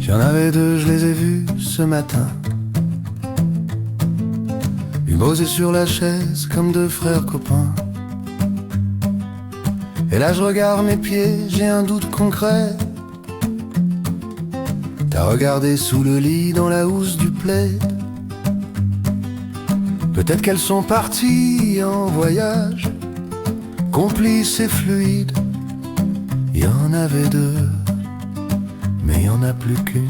Il y en avait deux, je les ai vus ce matin, ils posaient sur la chaise comme deux frères copains. Et là je regarde mes pieds, j'ai un doute concret. T'as regardé sous le lit dans la housse du plaid. Peut-être qu'elles sont parties en voyage, complices et fluides. Il y en avait deux, mais il n'y en a plus qu'une.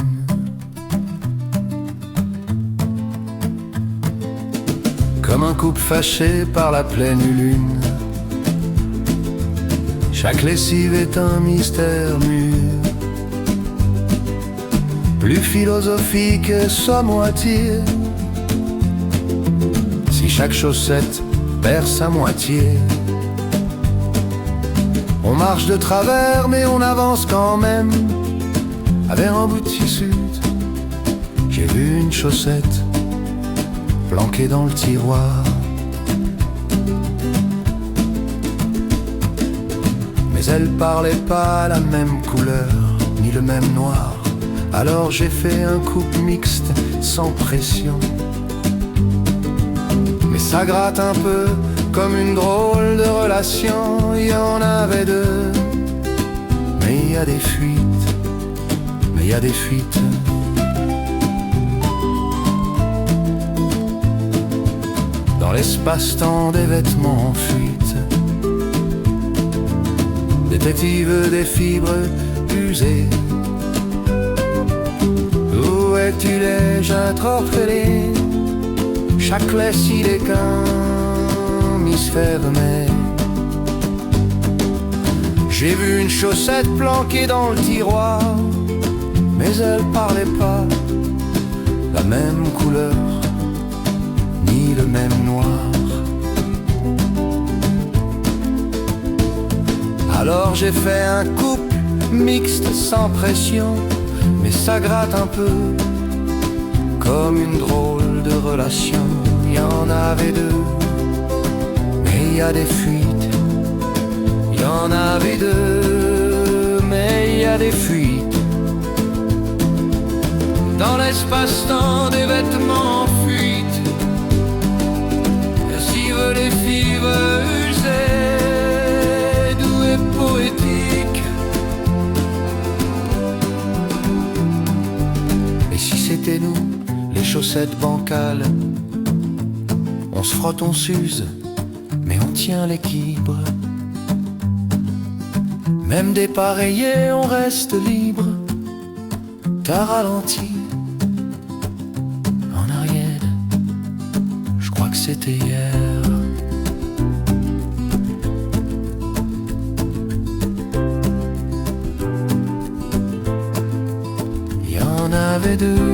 Comme un couple fâché par la pleine lune, chaque lessive est un mystère mûr, plus philosophique sa moitié. Si chaque chaussette perd sa moitié, on marche de travers mais on avance quand même. Avec un bout de tissu, j'ai vu une chaussette planquée dans le tiroir. Mais elle parlait pas la même couleur, ni le même noir. Alors j'ai fait un couple mixte sans pression. Mais ça gratte un peu comme une drôle de relation. Il y en avait deux, mais il y a des fuites, mais il y a des fuites. Dans l'espace-temps des vêtements en fuite, détective des fibres usées. Où es-tu déjà trop fêlé? Chaque laisse il est qu'un mystère fermé. J'ai vu une chaussette planquée dans le tiroir, mais elle parlait pas la même couleur, ni le même noir. Alors j'ai fait un couple mixte sans pression, mais ça gratte un peu comme une drôle de relation. Il y en avait deux, mais il y a des fuites. Il y en avait deux, mais il y a des fuites. Dans l'espace-temps des vêtements en fuite, lessive les fibres usées, doux et poétique. Et si c'était nous, les chaussettes bancales, on se frotte, on s'use, mais on tient l'équilibre. Même dépareillé, on reste libre. T'as ralenti en arrière, je crois que c'était hier. Il y en avait deux,